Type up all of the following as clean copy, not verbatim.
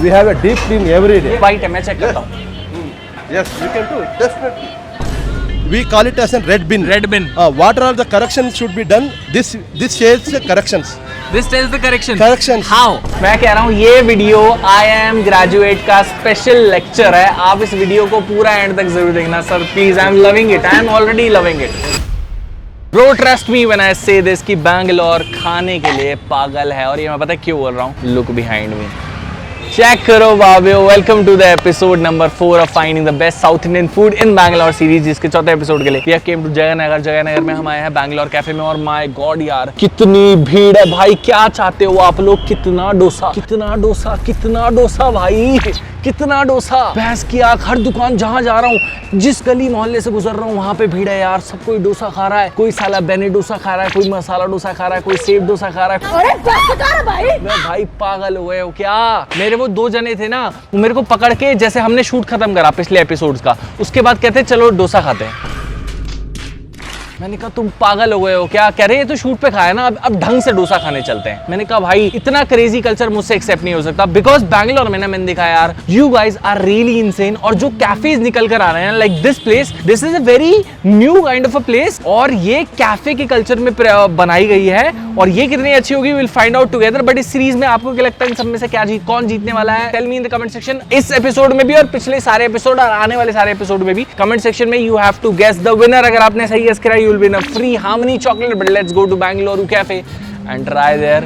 We have a deep clean every day. White है, मैं check करता हूँ. Yes, you can do it, definitely. We call it as a red bin. Red bin. What are the corrections should be done? This shows the corrections. This tells the correction. Corrections. How? मैं कह रहा हूँ ये video I am graduate का special lecture है. आप इस video को पूरा एंड तक जरूर देखना sir please. I am loving it. I am already loving it. Bro, trust me when I say this कि बैंगलोर खाने के लिए पागल है. और ये मैं पता है क्यों बोल रहा हूँ. Look behind me. चेक करो बाबियो. Welcome to the episode number 4 of finding the best south Indian food in Bangalore series, जिसके चौथे एपिसोड के लिए we came to Jayanagar. Jayanagar में हम आए हैं बैंगलोर कैफे में. और माय गॉड यार कितनी भीड़ है भाई. क्या चाहते हो आप लोग? कितना डोसा, कितना डोसा, कितना डोसा भाई, कितना डोसा. भैंस की आंख. हर दुकान जहाँ जा रहा हूँ, जिस गली मोहल्ले से गुजर रहा हूँ, वहाँ पे भीड़ है यार. सब कोई डोसा खा रहा है. कोई साला बेनी डोसा खा रहा है, कोई मसाला डोसा खा रहा है, कोई सेव डोसा खा रहा है. अरे भाई पागल हो गए हो क्या? मेरे वो 2 जने थे ना, वो मेरे को पकड़ के, जैसे हमने शूट खत्म करा पिछले एपिसोड्स का, उसके बाद कहते चलो डोसा खाते हैं. मैंने कहा तुम पागल हो गए हो क्या? कह रहे हैं तो शूट पे खाया ना, अब ढंग से डोसा खाने चलते हैं. मैंने कहा भाई इतना क्रेजी कल्चर मुझसे एक्सेप्ट नहीं हो सकता. बिकॉज बैंगलोर में ना मैंने देखा यार, you guys are really insane. और जो कैफेज निकल कर आ रहे हैं like this place, this is a very new kind of a place. और ये कैफे के कल्चर में बनाई गई है. और ये कितनी अच्छी होगी will find out together. But इस सीरीज में आपको क्या लगता है इन सब में से कौन जीतने वाला है? Tell me in the comment section. इस एपिसोड में भी और पिछले सारे एपिसोड और आने वाले सारे एपिसोड में भी कमेंट सेक्शन में you have to guess the winner. अगर आपने सही गेस करा you will win a free Harmony chocolate. But let's go to Bangalore cafe and try their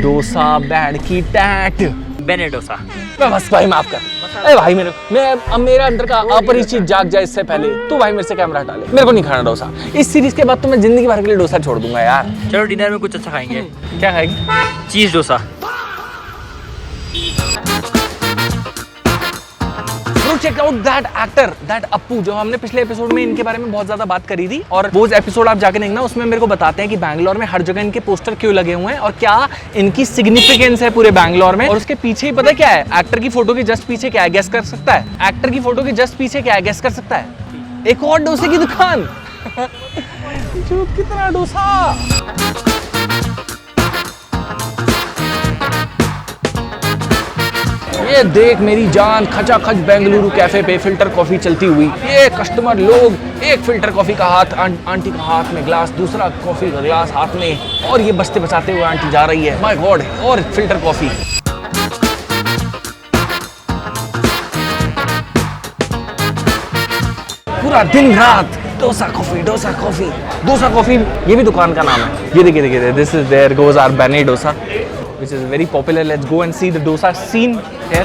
dosa band की टैट. बेने डोसा. बस भाई माफ कर. अरे भाई मेरा अंदर का अपरिचित जाग जाए इससे पहले तू भाई मेरे से कैमरा हटा ले. मेरे को नहीं खाना डोसा. इस सीरीज के बाद तो मैं जिंदगी भर के लिए डोसा छोड़ दूंगा यार. चलो डिनर में कुछ अच्छा खाएंगे. क्या खाएगी? Cheese dosa. Check out that actor, that Appu, जो हमने पिछले एपिसोड में इनके बारे में बहुत ज्यादा बात करी थी. और वो एपिसोड आप जाके देखना, उसमें मेरे को बताते हैं कि बैंगलोर में हर जगह इनके पोस्टर क्यों लगे हुए हैं और क्या इनकी सिग्निफिकेंस है पूरे बैंगलोर में. और उसके पीछे ही पता क्या है? एक्टर की फोटो के जस्ट पीछे क्या है? गेस कर सकता है? एक्टर की फोटो के जस्ट पीछे क्या है? गेस कर सकता है? एक और डोसे की दुकान. कितना डोसा. ये देख मेरी जान, खचाखच बेंगलुरु कैफे पे फिल्टर कॉफी चलती हुई. ये कस्टमर लोग, एक फिल्टर कॉफी का हाथ आंटी का हाथ में ग्लास, दूसरा कॉफी का ग्लास हाथ में, और ये बचते बचाते हुए आंटी जा रही है. My God. और फिल्टर कॉफी. पूरा दिन रात dosa coffee, dosa coffee, dosa coffee. ये भी दुकान का नाम है. ये देखिए this is there goes our benne dosa which is very popular. Let's go and see the dosa scene here.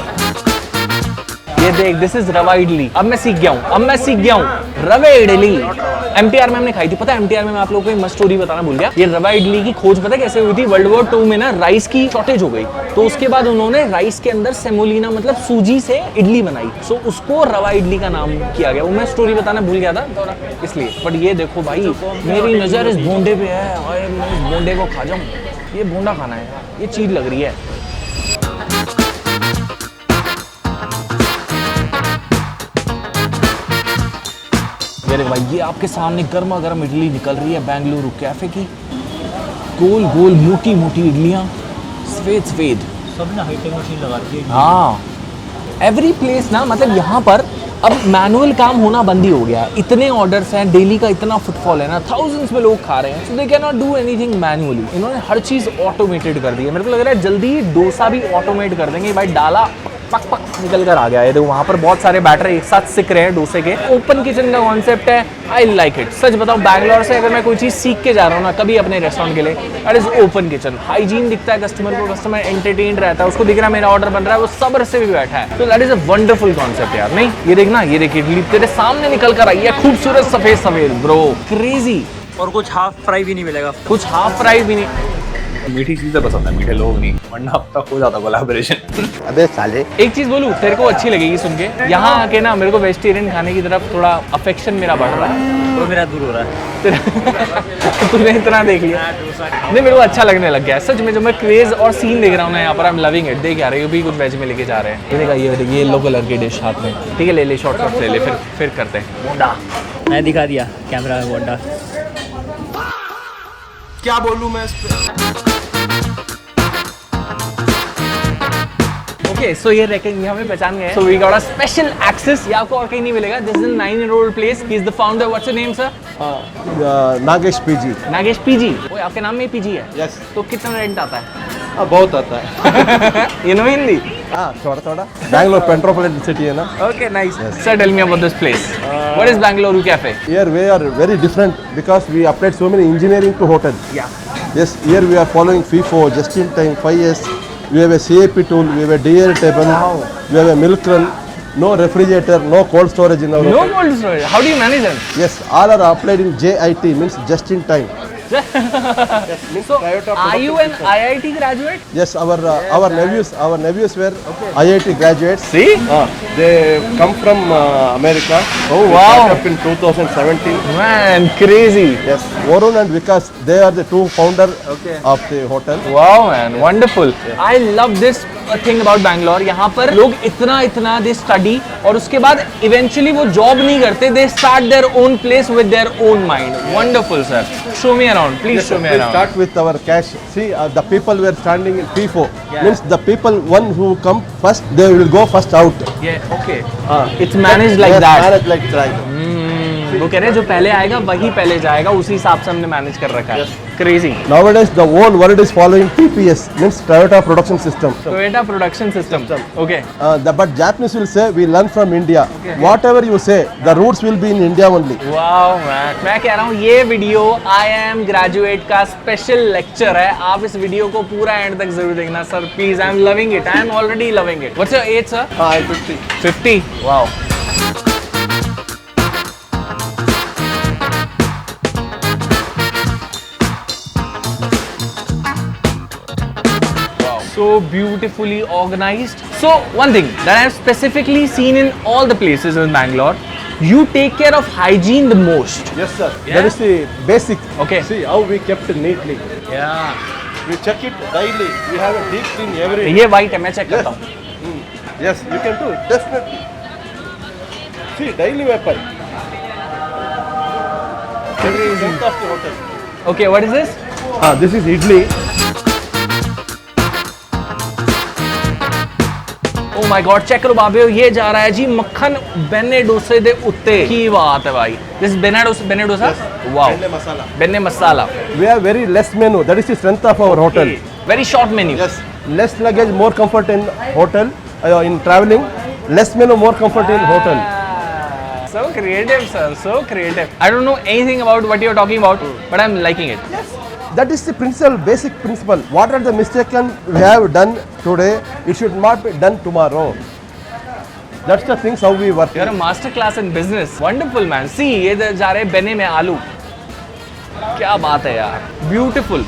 ये देख, this is रवा इडली. अब मैं सीख गया हूँ रवे इडली. MTR में हमने खाई थी. पता है MTR में मैं आप लोगों को एक मस्त स्टोरी बताना भूल गया. ये रवा इडली की खोज पता है कैसे हुई थी? World War II में ना राइस की शॉर्टेज हो गई, तो उसके बाद उन्होंने राइस के अंदर सेमोलिना मतलब सूजी से इडली बनाई. सो उसको रवा इडली का नाम किया गया. वो मैं स्टोरी बताना भूल गया था इसलिए. बट ये देखो भाई, मेरी नजर इस बोंडे पे है और मैं इस बोंडे को खा जाऊँ. ये बोंडा खाना है, ये चीज लग रही है. ये भाई, ये आपके सामने गर्मा गर्म इडली निकल रही है बेंगलुरु कैफे की. गोल गोल मोटी मोटी इडलियां, सफेद. सब ना हाईटेक मशीन लगा दी है. हाँ, एवरी प्लेस ना, मतलब यहाँ पर अब मैनुअल काम होना बंद ही हो गया है. इतने ऑर्डर्स हैं, डेली का इतना फुटफॉल है ना, थाउजेंड्स में लोग खा रहे हैं. So they can not do anything manually. इन्होंने हर चीज ऑटोमेटेड कर दी है. मेरे को लग रहा है जल्दी डोसा भी ऑटोमेट कर देंगे. भाई डाला पक पक निकल कर आ गया है. देखो वहाँ पर बहुत सारे बैटर एक साथ सिक रहे हैं डोसे के. ओपन किचन का कॉन्सेप्ट है. I like it. सच बताऊँ, बैंगलोर से अगर मैं कोई चीज़ सीख के जा रहा हूँ ना कभी अपने रेस्टोरेंट के लिए, that is open kitchen. Hygiene दिखता है कस्टमर को, कस्टमर एंटरटेन रहता है, उसको दिख रहा है मेरा ऑर्डर बन रहा है, वो सब्र से भी बैठा है. तो that is a wonderful concept यार. नहीं ये देखना, ये देखिए इडली तेरे सामने निकल कर आई है, खूबसूरत सफेद ब्रो, क्रेजी. और कुछ हाफ फ्राई भी नहीं मिलेगा. कुछ हाफ फ्राई भी नहीं. मीठी चीजें पसंद है, मीठे लोग नहीं, वरना अब तक हो जाता कोलैबोरेशन. अबे साले. एक चीज बोलूं, तेरे को अच्छी लगेगी सुन के. यहाँ आके ना मेरे को वेजिटेरियन खाने की तरफ थोड़ा अफेक्शन मेरा बढ़ रहा है. तो मेरा दूर हो रहा है. तूने इतना देख लिया. नहीं, मेरे को अच्छा लगने लग गया है सच में. जो मैं क्रेज और सीन देख रहा हूँ ना यहाँ पर, आई एम लविंग इट. देख यार, ये भी कुछ वेज में लेके जा रहे हैं. ये देखा, ये येलो कलर की डिश हाथ में. ठीक है, ले ले शॉर्ट ले ले, फिर करते हैं. बोंडा मैं दिखा दिया कैमरा में बोंडा. क्या बोलूं मैं इस पे? Okay, so ये ये हमें पहचान गए हैं. So we got a special access. ये आपको और कहीं नहीं मिलेगा. This is a 9-year-old place. He is the founder. What's your name, sir? Nagesh PG. Nagesh PG. ओए आपके नाम में PG है. Yes. तो कितना रेंट आता है? बहुत आता है. You know Hindi? थोड़ा थोड़ा. Bangalore metropolitan city है ना. Okay, nice. Sir, tell me about this place. What is Bangalore Cafe? Here we are very different because we applied so many engineering to hotel. Yeah. Yes, here we are following FIFO, just in time, 5S. We have a CAP tool, we have a DL table, we have a milk run, no refrigerator, no cold storage in our No hotel. cold storage. How do you manage them? Yes, all are applied in JIT, means just in time. Means So, Toyota are you an production system. IIT graduate? Yes, our nephews were IIT graduates. See? They come from America. Oh, They wow. started up in 2017. Man, crazy. Yes, Varun and Vikas, they are the two founders of the hotel. Wow, man, wonderful. I love this thing about Bangalore. यहाँ पर लोग इतना they study और उसके बाद eventually वो job नहीं करते. They start their own place with their own mind. Wonderful, sir. Show me around. Please show me We around. start with our cash. See, the people were standing in FIFO. Means the people, one who come first, they will go first out. Yeah, okay. It's managed like Yes, that. managed like that. वो कह रहे हैं जो पहले आएगा वही पहले जाएगा उसी हिसाब से हमने मैनेज कर रखा है. Crazy. Nowadays, the whole world is following TPS, means Toyota Production System. Toyota production system. Okay. But Japanese will say, we learn from India. Whatever you say, the roots will be in India only. Wow, man. मैं कह रहा हूँ ये video I am graduate का special lecture है. आप इस video को पूरा एंड तक जरूर देखना sir. Please, I am loving it. I am already loving it. What's your age sir? I'm 50. 50. Wow. So beautifully organized. So one thing that I have specifically seen in all the places in Bangalore, you take care of hygiene the most. Yes, sir. Yeah? That is the basic. Okay. See how we kept it neatly. Yeah. We check it daily. We have a deep clean every day. ये white है, मैं check करता हूँ. Yes, you can do it. Definitely. See, daily weapon. Every strength of the hotel. Okay, what is this? This is idli. Oh my God, check करो बाबे, ये जा रहा है जी मक्खन बेने डोसे दे उत्ते. की बात है भाई. This is बेने डोसा? Wow. Benne masala. बेने मसाला. We have very less menu. That is the strength of our hotel. Very short menu. Yes. Less luggage, more comfort in hotel. In traveling, less menu, more comfort in hotel. So creative, sir. So creative. I don't know anything about what you're talking about, but I'm liking it. That is the principle, basic principle. What are the mistakes we have done today? It should not be done tomorrow. That's the things how we work. You're a master class in business. Wonderful, man. See, ये जा रहे हैं बेने में आलू. क्या बात है यार. Beautiful.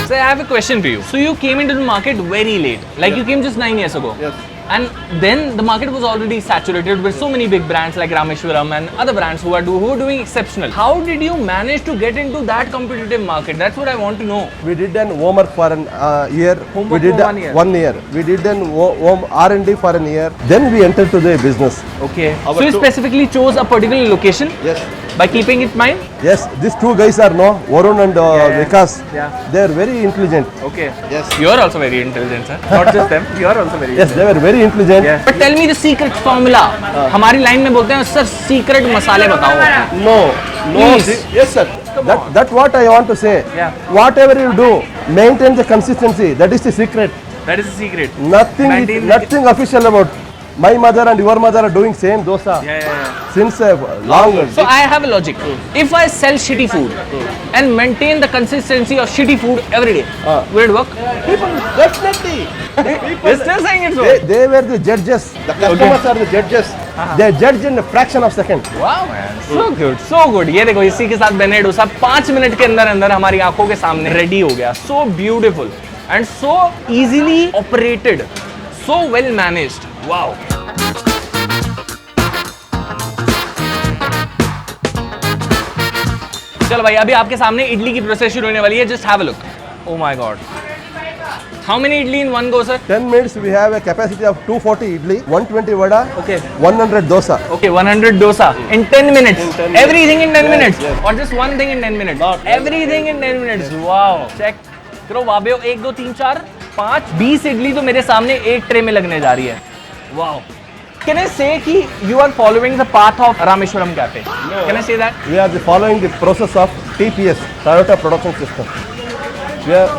So I have a question for you. So you came into the market very late. Like you came just 9 years ago. Yes. And then the market was already saturated with so many big brands like Rameshwaram and other brands who are doing exceptional. How did you manage to get into that competitive market? That's what I want to know. We did an homework for an year. Homework we did for 1 year. 1 year. We did an R&D for an year. Then we entered to the business. Okay. Our So you two- specifically chose a particular location Yes. by keeping it in mind? Yes. These two guys are Varun and Yeah. Vikas. Yeah. They are very intelligent. Okay. Yes. You're also very intelligent, sir. Not just them. You're also very Yes, they were very intelligent. Yeah. But tell me the secret formula. हमारी line में बोलते हैं sir secret मसाले बताओ. No. Please. Yes, sir. That's what I want to say. Yeah. Whatever you do, maintain the consistency. That is the secret. That is the secret. Nothing, nothing official about. My mother and your mother are doing same dosa since long. So I have a logic. If I sell shitty food and maintain the consistency of shitty food every day, will it work? Definitely. You're still saying it so? They were the judges. The customers are the judges. They judge in a fraction of second. Wow, man. So good, so good. ये देखो इसी के साथ बेने dosa 5 minute के अंदर अंदर हमारी आंखों के सामने रेडी हो गया. So beautiful and so easily operated, so well managed. Wow. चलो भाई अभी आपके सामने इडली की प्रोसेस शुरू होने वाली है. Just have a look. Oh my God. How many idli in one go, sir? 10 minutes we have a capacity of 240 idli, 120 vada, Okay. 100 dosa. Okay, 100 dosa in 10 minutes. In 10 minutes. Everything in 10 Yes, minutes. yes. Or just one thing in 10 minutes. Not Everything in 10 minutes. Wow. Check. करो वाबियो 1 2 3 4 5 20 इडली तो मेरे सामने एक tray में लगने जा रही है। वाओ। Can I say कि you are following the path of Rameshwaram Cafe? No. Can I say that? We are following the process of TPS, Toyota Production System.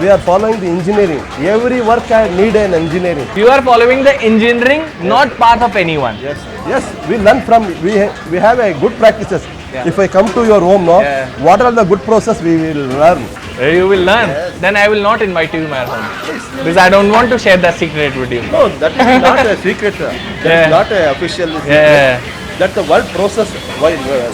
We are following the engineering. Every work need an engineering. You are following the engineering, not path of anyone. Yes, we learn from, we have a good practices. Yeah. If I come to your home now, what are the good process we will learn? You will learn. Yes. Then I will not invite you to my home. Because I don't want to share that secret with you. No, that is not a secret. That is not a official secret. That's the world process.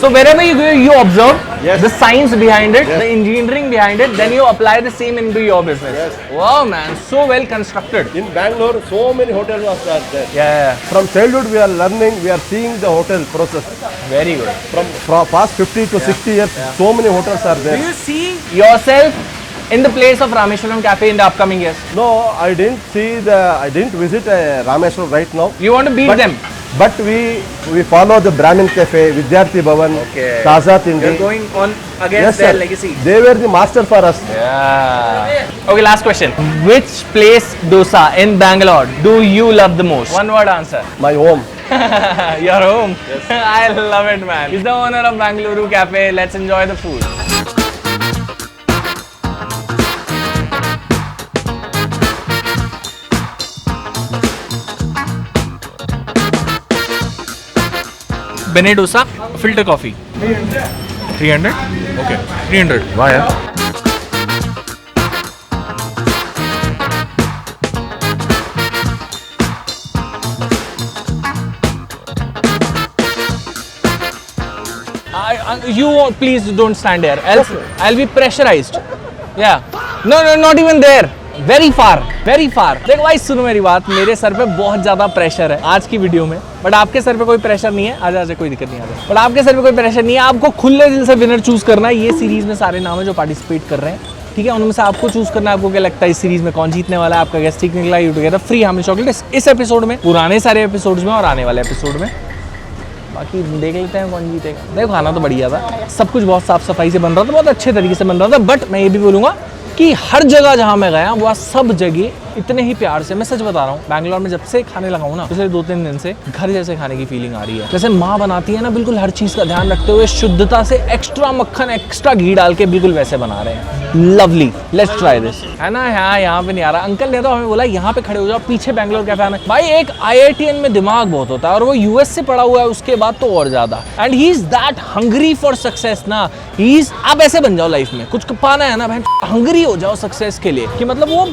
So wherever you go, you observe Yes. the science behind it, Yes. the engineering behind it, then you apply the same into your business. Yes. Wow, man, so well constructed. In Bangalore, so many hotels are there. Yeah, From childhood, we are learning, we are seeing the hotel process. very good. From past 50 to 60 years, so many hotels are Do there. you see yourself in the place of Rameshwaram Cafe in the upcoming years? No, I didn't visit Rameshwaram right now. You want to beat But- them? But we follow the Brahmin Cafe, Vidyarthi Bhavan, Taza Tindi. going on Yes, sir. They were the master for us. Yeah. Okay, last question. Which place dosa in Bangalore do you love the most? One word answer. My home. Your home. I love it, man. He's the owner of Bangalore Cafe. Let's enjoy the food. Bene dosa, filter coffee. 300? Okay. 300. Why? You please don't stand here, else I'll be pressurized. Yeah. No, not even there. Very far, very far. देखो भाई सुनो मेरी बात, मेरे sir पे बहुत ज़्यादा pressure है आज की वीडियो में, बट आपके सर पे कोई प्रेशर नहीं है। आजा कोई दिक्कत नहीं, आजा। बट आपके सर पे कोई प्रेशर नहीं है, आपको खुले दिल से विनर चूज करना है। ये सीरीज में सारे नाम है जो पार्टिसिपेट कर रहे हैं, ठीक है, उनमें से आपको चूज करना है। आपको क्या लगता है इस सीरीज में कौन जीतने वाला है? आपका गेस्ट ठीक निकला, you together free Hamid chocolate इस एपिसोड में, पुराने सारे एपिसोड्स में और आने वाले एपिसोड में। बाकी देख लेते हैं कौन जीतेगा। देखो खाना तो बढ़िया था, सब कुछ बहुत साफ सफाई से बन रहा था, बहुत अच्छे तरीके से बन रहा था। बट मैं ये भी बोलूँगा कि हर जगह जहाँ मैं गया वह सब जगह इतने ही प्यार से, मैं सच बता रहा हूँ, बैंगलोर में जब से खाने लगा हूँ ना, पिछले 2-3 दिन से घर जैसे खाने की फीलिंग आ रही है। जैसे माँ बनाती है ना, बिल्कुल हर चीज़ का ध्यान रखते हुए शुद्धता से, एक्स्ट्रा मक्खन एक्स्ट्रा घी डाल के बिल्कुल वैसे बना रहे हैं। Lovely, let's try this. है ना, यहाँ पे नहीं आ रहा। अंकल ने तो हमें बोला यहाँ पे खड़े हो जाओ, पीछे बैंगलोर कैफे आना। भाई एक IITian में दिमाग बहुत होता है और वो US से पढ़ा हुआ है, उसके बाद तो और ज्यादा। And he is that hungry for success ना, ही इज, आप ऐसे बन जाओ लाइफ में, कुछ पाना है ना भाई, हंग्री हो जाओ सक्सेस के लिए, कि मतलब वो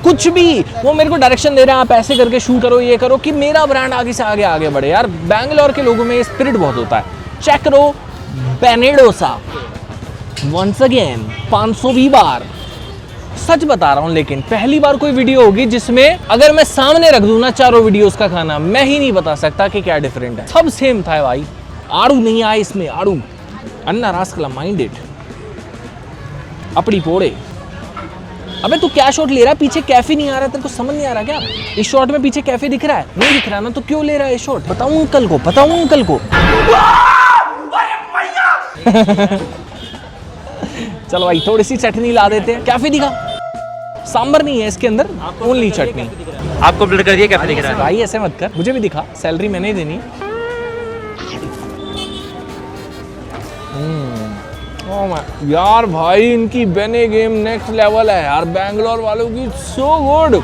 कुछ भी, वो मेरे को डायरेक्शन दे रहे हैं, आप ऐसे करके शूट करो, ये करो, कि मेरा ब्रांड आगे से आगे बढ़े। यार बैंगलोर के लोगों में ये स्पिरिट बहुत होता है। चेक करो बेने डोसा वंस अगेन 520 बार, सच बता रहा हूँ। लेकिन पहली बार कोई वीडियो होगी जिसमें अगर मैं सामने रख दूं ना चारों वीडियोस का खाना, मैं ही नहीं बता सकता कि क्या डिफरेंट है। सब सेम था भाई, आड़ू नहीं आए इसमें, आड़ू अन्ना रास्कला माइंड इट अपनी पोड़े। अबे तू क्या शॉट ले रहा है? पीछे कैफे नहीं आ रहा, तेरे को समझ नहीं आ रहा क्या? इस शॉट में पीछे कैफे दिख रहा है? नहीं दिख रहा ना, तो क्यों ले रहा है शॉट? बताऊं अंकल को, बताऊं अंकल को। चलो भाई थोड़ी सी चटनी ला देते हैं। कैफे दिखा, सांबर नहीं है इसके अंदर, ओनली चटनी। आपको ब्लर कर दिया, कैफे दिख रहा है भाई ऐसे मत कर, मुझे भी दिखा, सैलरी मैंने ही देनी। यार भाई इनकी बेने गेम नेक्स्ट लेवल है यार, बैंगलोर वालों की so good.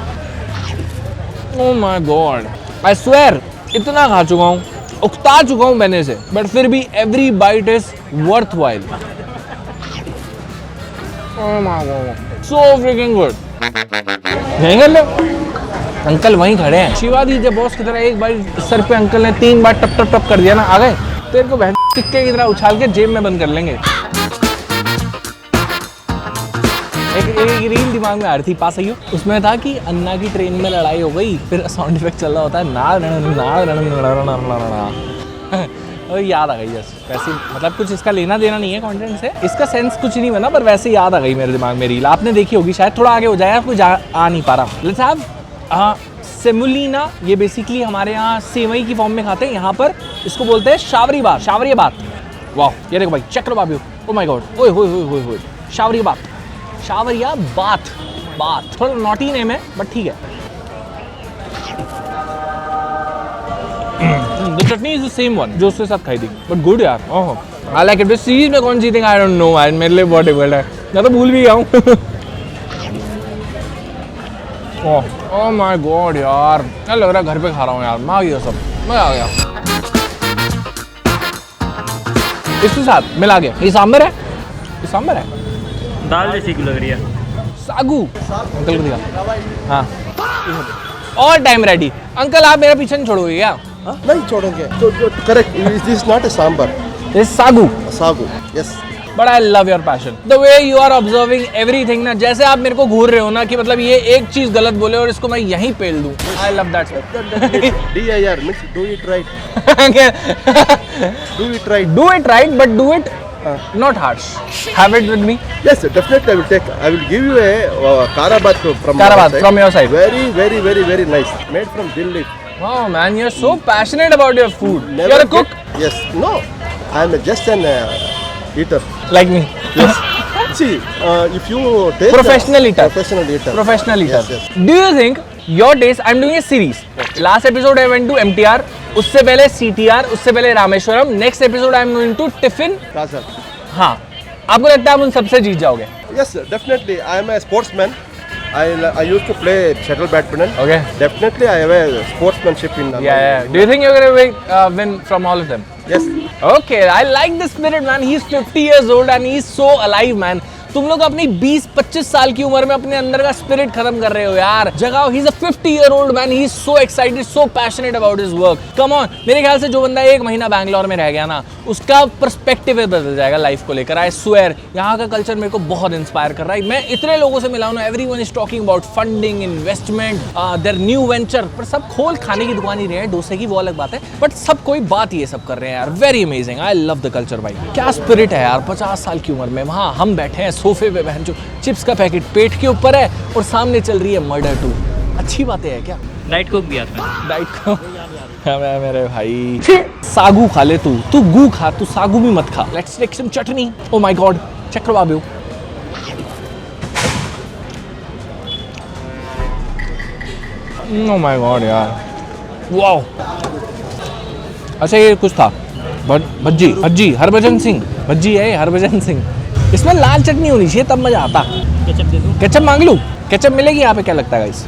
Oh my God, I swear इतना खा चुका हूँ, उकता चुका हूँ बेने से, बट फिर भी every bite is worthwhile. Oh my God, so freaking good. नहीं कर लो, अंकल वहीं खड़े हैं। शिवा दीजिए बॉस की तरह, एक बार सर पे अंकल ने 3 बार टप टप टप कर दिया ना, आ गए तेरे को बहन टिक्के की तरह उछाल के जेब में बंद कर लेंगे। एक रील दिमाग में आ रही थी, पास आई हो, उसमें था कि अन्ना की ट्रेन में लड़ाई हो गई, फिर साउंड इफेक्ट चल रहा होता है और याद आ गई बस वैसे, मतलब कुछ इसका लेना देना नहीं है कंटेंट से, इसका सेंस कुछ नहीं बना, पर वैसे याद आ गई मेरे दिमाग में रील। आपने देखी होगी शायद, थोड़ा आगे हो जाए, आपको आ नहीं पा रहा। लेट्स हैव सेमुलिना, ये बेसिकली हमारे यहाँ सेवई की फॉर्म में खाते हैं, यहाँ पर इसको बोलते हैं शावरी बात, शावरी बात। वाह ये देखो भाई, चक्र बाबू, ओ माय गॉड, ओए होए होए होए होए, शावरी बात, शावरिया बात, बात। थोड़ा नॉटी नेम है बट ठीक है। The chutney is the same one जो उसके साथ खाई थी, बट गुड यार। ओह आई लाइक इट। सीरीज में कौन जीतेगा आई डोंट नो यार, मेरे लिए बहुत डिफिकल्ट है, मैं तो भूल भी गया हूँ। ओह माय गॉड यार, क्या लग रहा है घर पे खा रहा हूँ यार, मजा आ गया, सब मजा आ गया। इसके साथ मिला गया। ये सांभर है, ये सांभर है, दाल जैसी क्यों लग रही है? सागू। अंकल को दिखा। हाँ और टाइम रेडी। अंकल आप मेरा पीछे नहीं छोड़ोगे क्या? नहीं छोड़ेंगे। Correct, this not a sambar, this sagu. Sagu, yes. But I love your passion, the way you are observing everything ना, जैसे आप मेरे को घूर रहे हो ना कि मतलब ये एक चीज गलत बोले और इसको मैं यहीं पेल दूं। I love that. DIR means do it right. Do it right. Do it right, but do it not harsh. Have it with me. Yes, definitely I will take. I will give you a Karabat from Karabat my side. from your side. Very, very, very, very nice. Made from Delhi. Wow man, you're so passionate about your food. Never You're a cook get- Yes. No, I am just an eater. like me. Yes. See, if you taste Professional eater. Professional eater. Professional eater. Yes, yes. Do you think your taste? I'm doing a series. Last episode I went to MTR. उससे पहले CTR, उससे पहले Rameswaram. Next episode I'm going to Tiffin. Plaza. हाँ, आपको लगता है आप उन सबसे जीत जाओगे? Yes, definitely. I am a sportsman. I used to play shuttle badminton. Okay. Definitely, I have a sportsmanship in. Yeah. Do you think you're gonna win from all of them? Yes. Okay, I like the spirit man. He's 50 years old and he's so alive man. तुम लोग अपनी 20-25 साल की उम्र में अपने अंदर का स्पिरिट खत्म कर रहे हो यार। जगाओ। He is a 50-year-old man, he is so excited, so passionate about his work. Come on. मेरे ख्याल से जो बंदा 1 महीना बैंगलोर में रह गया ना, उसका पर्सपेक्टिव बदल जाएगा लाइफ को लेकर। आई स्वेयर, यहाँ का कल्चर मेरे को बहुत इंस्पायर कर रहा है। मैं इतने लोगों से मिला हूँ ना, everyone is talking about funding, investment, their new venture, पर सब खोल खाने की दुकान ही रहे हैं, डोसे की वो अलग बात है, बट सब कोई बात ये सब कर रहे हैं यार। Very amazing, I love the culture भाई। क्या स्पिरिट है यार। 50 साल की उम्र में वहाँ हम बैठे हैं सोफे पे, बहन जो चिप्स का पैकेट पेट के ऊपर है और सामने चल रही है मर्डर 2। अच्छी बातें है क्या? डाइट कोक भी आता है। डाइट को मेरे भाई सागू खा ले, तू गू खा, तू सागू भी मत खा। Let's take some chutney. Oh my God, check करवा दो। ओ माय गॉड यार, वाओ। अच्छा ये कुछ था, भज्जी हरभजन सिंह, भज्जी है हरभजन सिंह। इसमें लाल चटनी होनी चाहिए तब मजा आता। केचप दे दूं? केचप मांग लूं? केचप मिलेगी यहाँ पे? क्या लगता है गाइस?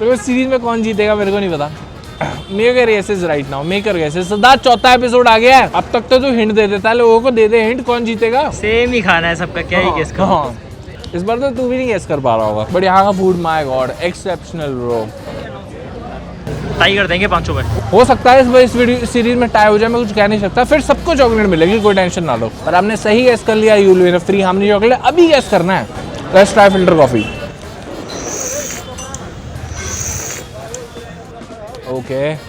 तो सीरीज में कौन जीतेगा मेरे को नहीं पता। Maker guesses right now, maker guesses. Siddharth, चौथा एपिसोड आ गया है, अब तक तो तू हिंट दे देता है लोगों को। दे दे हिंट, कौन जीतेगा? सेम ही खाना है सबका, क्या ही गेस करो। हाँ, इस बार तो तू भी नहीं गेस कर पा रहा होगा, बट यहाँ का food my God exceptional bro. Tie कर देंगे 5 में। हो सकता है इस वीडियो सीरीज में टाई हो जाए, मैं कुछ कह नहीं सकता। फिर सबको चॉकलेट मिलेगी, कोई टेंशन ना लो। पर आपने सही गेस कर लिया, you will free harmony chocolate. अभी गेस करना है। Let's try filter coffee.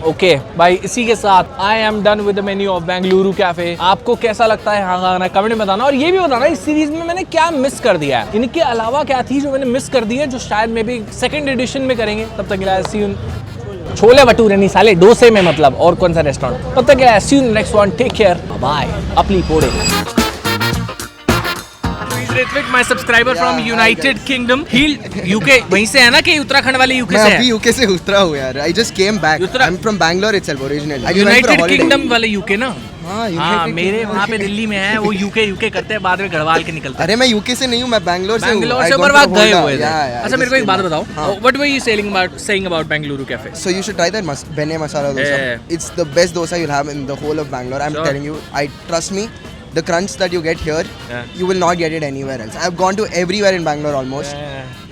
Okay भाई, इसी के साथ I am done with the menu of Bengaluru cafe. आपको कैसा लगता है यहाँ खाना, कमेंट में बताना। और ये भी बताना इस सीरीज में मैंने क्या मिस कर दिया है, इनके अलावा क्या थी जो मैंने मिस कर दी है, जो शायद मे भी सेकंड एडिशन में करेंगे। तब तक सी यू। छोले भटूरे नहीं साले, डोसे में मतलब, और कौन सा रेस्टोरेंट। तब तक see you next one, take care, bye. अपली पोड़े। Ritwik, my subscriber from United Kingdom. ही यूके वहीं से है ना, कि उत्तराखंड वाले यूके से है? मैं अभी यूके से उतरा हूँ यार। I just came back. I'm from Bangalore itself originally. United kingdom वाले यूके ना? हाँ, हाँ, मेरे वहाँ पे दिल्ली में है वो। यूके करते हैं, बाद में गढ़वाल के निकलते हैं। अरे मैं यूके से नहीं हूँ, मैं बैंगलोर से हूँ। बैंगलोर I से gone ऊपर to वहाँ गए Honda. हुए थे। Yeah, अच्छा मेरे को एक बात बताओ, what were you saying about Bengaluru cafe? So you should try that benne masala dosa. Yeah. It's the best dosa you'll have in the whole of Bangalore. I'm Sure. telling you. Trust me. The crunch that you get here, you will not get it anywhere else. I've gone to everywhere in Bangalore almost,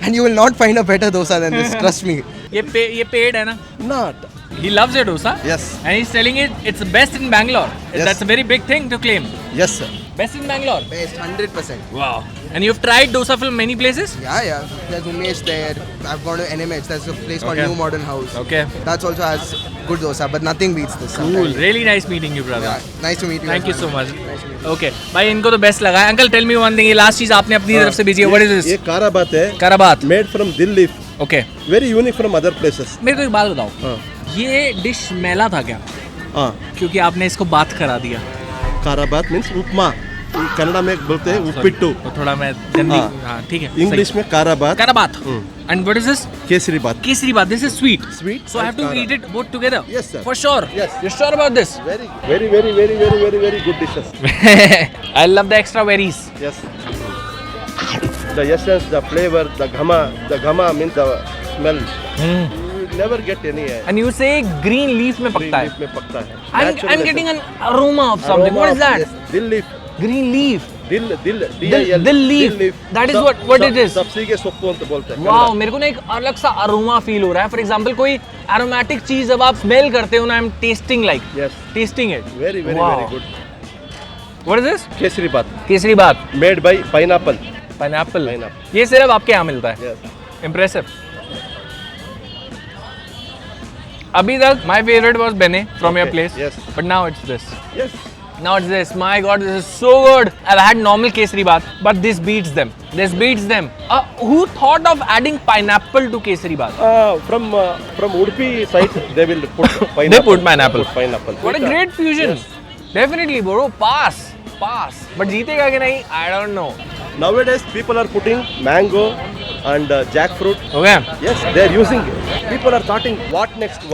and you will not find a better dosa than this. Trust me. ये paid है ना? Not. He loves your dosa. Yes. And he's telling it's best in Bangalore. Yes. That's a very big thing to claim. Yes, sir. Best in Bangalore. Best, 100%. Wow. And you've tried dosa from many places? Yeah. There's Umesh there. I've gone to NMH. There's a place called Okay. New Modern House. Okay. That's also has good dosa, but nothing beats this. Cool. Really nice meeting you, brother. Yeah, nice to meet you. Thank you as so well. much. Okay. भाई इनको तो best लगा है। Uncle tell me one thing, ये last चीज आपने अपनी तरफ से भेजी है, व्हाट इज ये दिस? काराबात है। Karabath. Made from Delhi. Okay, Very unique from other places. मेरे को एक बात बताओ, हाँ। ये डिश मैला था क्या? हाँ। क्योंकि आपने इसको बात करा दिया। काराबात means उपमा. कन्नड़ा में बोलते हैं उप्पिट्टू, तो थोड़ा मैं जल्दी हाँ। हाँ ठीक है इंग्लिश में karabath, karabath and what is this kesari bath. Kesari bath this is sweet Sweet so I have to and eat it both together Yes, sir. for sure Yes. you're sure about this Very good dishes. I love the extra berries Yes. The essence, the flavor, the ghama means the smell. You will never get any. And you say green leaf में green पकता leaf है. में पकता है. I'm Natural getting an essence. aroma of something. Aroma What is of- that? yes, dill leaf. Green leaf. दिल dill leaf. That is what it is. सबसे सोप्पो ಅಂತ बोलते हैं. वाओ, मेरे को ना एक अलग सा अरोमा फील हो रहा है. फॉर एग्जांपल कोई एरोमेटिक चीज जब आप स्मेल करते हो ना, I am testing like Yes. Testing it. Very Wow. good. What is this? Kesari bath. Kesari बात. Made by pineapple. Pineapple. Pineapple. ये सिर्फ आपके यहाँ मिलता है. Yes. इम्प्रेसिव. अभी तक माय फेवरेट वाज बेने from your Okay, place, yes. But now it's this. Yes. Now it's this. My God, this is so good. I've had normal kesari bath, but this beats them. This beats them. Who thought of adding pineapple to kesari bath? From Udupi side, they will put pineapple. They put pineapple. Pineapple. What a great fusion. Definitely, bro. Pass. But जीतेगा कि नहीं? I don't know. Nowadays, people are putting mango and jackfruit. Okay. Yes, they are using it. People are starting what next?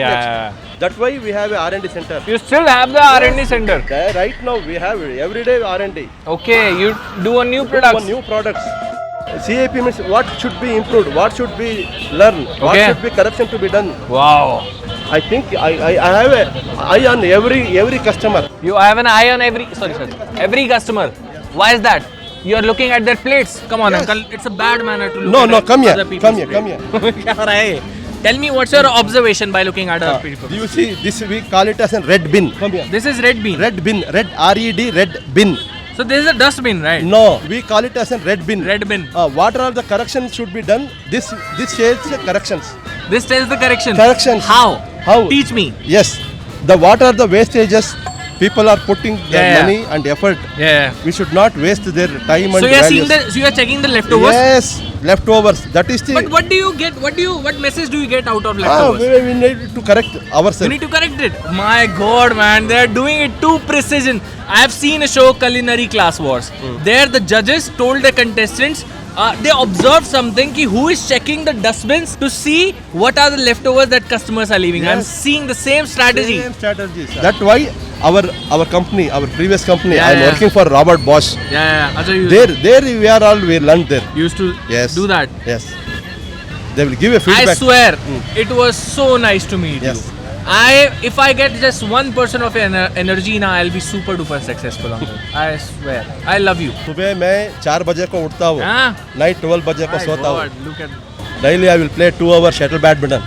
Yeah. That's why we have a R&D center. You still have the R&D center. Right now, we have everyday R&D. Okay. You do a new product. For new products. CAP means what should be improved, what should be learned, what Okay. should be correction to be done. Wow. I think I have a eye on every customer. You have an eye on every customer. Why is that? You are looking at their plates. Come on, Yes. uncle. It's a bad manner to look No, at no, come here, other people's come here. plate. क्या हो रहा है? Tell me what's your observation by looking at other people. Do you see this? We call it as a red bin. Come here. This is red bean. Red bin, red RED, red bin. So this is a dustbin, right? No, we call it as a red bin. Red bin. What are the corrections should be done? This says the corrections. This tells the correction. Corrections. How? Teach me. Yes. What are the wastages? People are putting their Yeah. money and effort. Yeah. We should not waste their time and So you are values. seeing so you are checking the leftovers. Yes, leftovers. That is the. But what do you get? What message do you get out of leftovers? we need to correct You ourselves. need to correct it. My God, man, they are doing it too precision. I have seen a show, Culinary Class Wars. There, the judges told the contestants. They observed something ki who is checking the dustbins to see what are the leftovers that customers are leaving. I'm Yes. seeing the same strategy. Same strategies. That's why our company, our previous company, Yeah, I'm yeah. working for Robert Bosch. Yeah. Also, you There we learned there. used to Yes. do that. Yes. They will give a I feedback. swear, it was so nice to meet Yes. you. If I get just 1% of your energy now, I'll be super duper successful on that. I swear. I love you. सुबह मैं 4 बजे को उठता हूँ. हाँ? Night 12 बजे को My सोता हूँ. God, look at Daily I will play 2 hours shuttle badminton.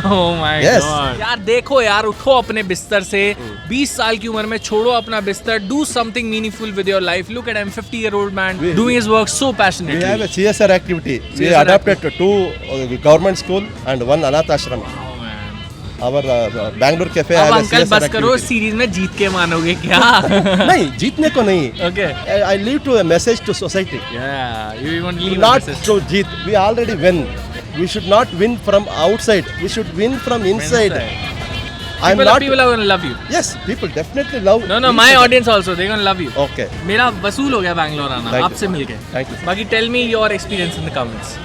Oh my Yes. God. यार देखो यार, उठो अपने बिस्तर से. 20 साल की उम्र में छोड़ो अपना बिस्तर. Do something meaningful with your life. Look at him, 50-year-old man doing his work so We passionately. have a CSR activity. We CSR adapted to 2 government school and 1 Anath Ashram. Oh, man. Our Bangalore cafe अब have a uncle CSR बस करो, activity. Series में जीत के मानोगे क्या? नहीं, जीतने को नहीं. Okay. I leave to a message to society. Yeah, you want to leave a Not message. to jeet. We already win. We should not win from outside. We should win from inside. I'm not. People are gonna love you. Yes, people definitely love. No, my audience also, they're gonna love you. Okay. मेरा वसूल हो गया बैंगलोर आना Thank you. आपसे मिलके. Thank you. बाकी tell me your experience in the comments.